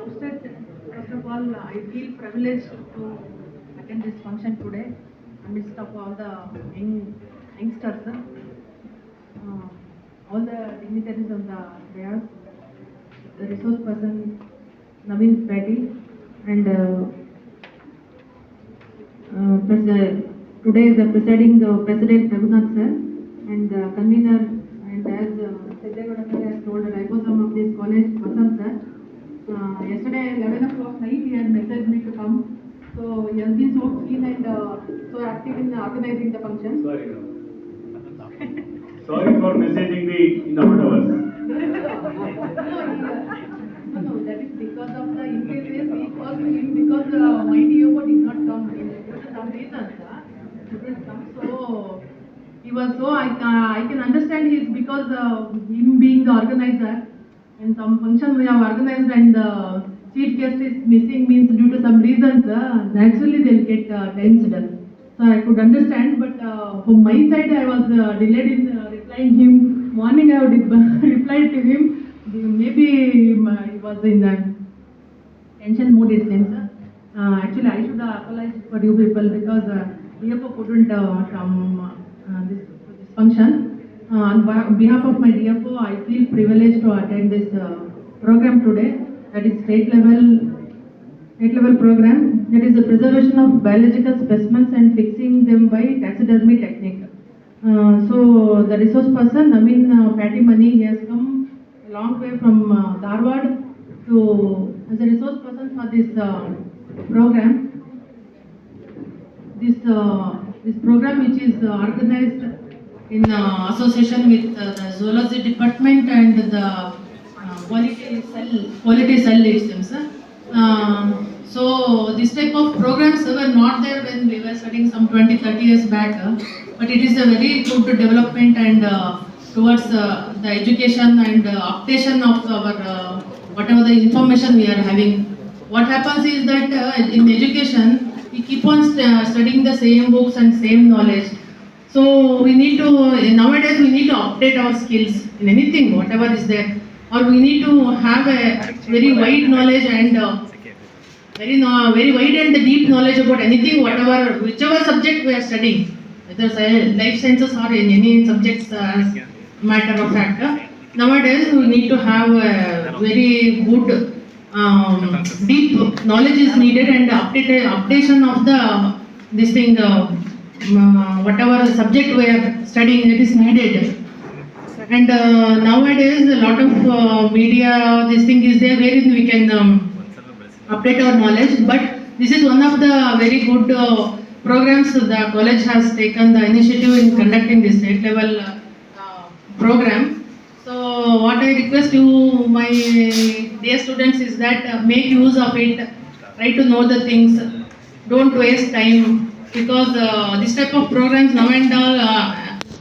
First of all, I feel privileged to attend this function today amidst of all the youngsters, all the dignitaries of the dais, the resource person Naveen Patil, and today the presiding President Raghunath sir, and the convener, and as Siddhagowda sir has told, ribosome of this college, Vasant sir. Yesterday 11 o'clock night he had messaged me to come. So he has been so keen and so active in organizing the function. Sorry, no. Sorry for messaging the in the hours. No, that is because of the interface we called him because my DO did not come due to some reasons. Didn't come. So he was so I can understand his because him being the organizer and some function we have organized and the chief guest is missing means due to some reasons naturally they'll get tensed. So I could understand, but from my side I was delayed in replying him. Morning I would replied to him. Maybe he was in tension mood it seems. Actually I should apologize for you people because DFO couldn't come this function. On behalf of my DFO, I feel privileged to attend this program today. That is state level program. That is the preservation of biological specimens and fixing them by taxidermy technique. So the resource person Naveen Patimani, he has come a long way from Dharwad to as a resource person for this program. This program which is organized in association with the zoology department and the quality cell it seems. So this type of programs were not there when we were studying some 20-30 years back, but it is a very good development and towards the education and updation of our whatever the information we are having. What happens is that in education we keep on studying the same books and same knowledge. So we need to, nowadays we need to update our skills in anything, whatever is there. Or we need to have a very wide knowledge and very wide and deep knowledge about anything, whatever, whichever subject we are studying. Whether life sciences or in any subjects as matter of fact. Nowadays we need to have a very good deep knowledge is needed and updation of the this thing whatever subject we are studying it is needed. And nowadays a lot of media this thing is there wherein we can update our knowledge, but this is one of the very good programs the college has taken the initiative in conducting this state level program. So what I request you, my dear students, is that make use of it, try to know the things, don't waste time, because this type of programs now and all,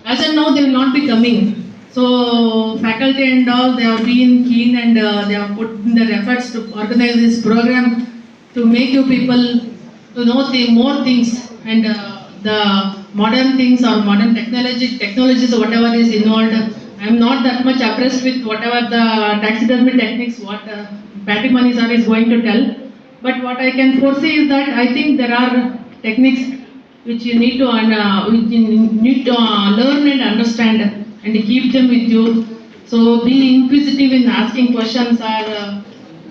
as of now they will not be coming. So faculty and all, they have been keen and they have put in their efforts to organize this program to make you people to know the more things and the modern things or modern technologies or whatever is involved. I am not that much impressed with whatever the taxidermy techniques what Patimani sir is going to tell. But what I can foresee is that I think there are techniques which you need to learn and understand and keep them with you. So be inquisitive in asking questions or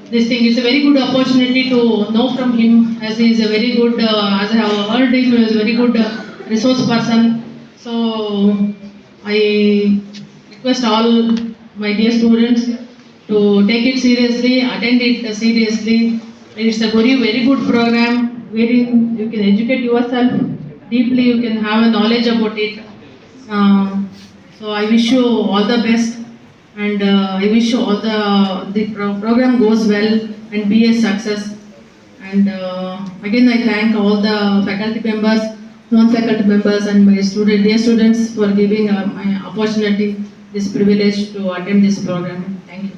this thing. It's a very good opportunity to know from him as he is a very good, as I have heard him, he is a very good resource person. So I request all my dear students to take it seriously, attend it seriously. It's a very good program wherein you can educate yourself deeply, you can have a knowledge about it. So I wish you all the best and I wish all the program goes well and be a success. And again I thank all the faculty members, non-faculty members and my dear students for giving my opportunity, this privilege to attend this program. Thank you.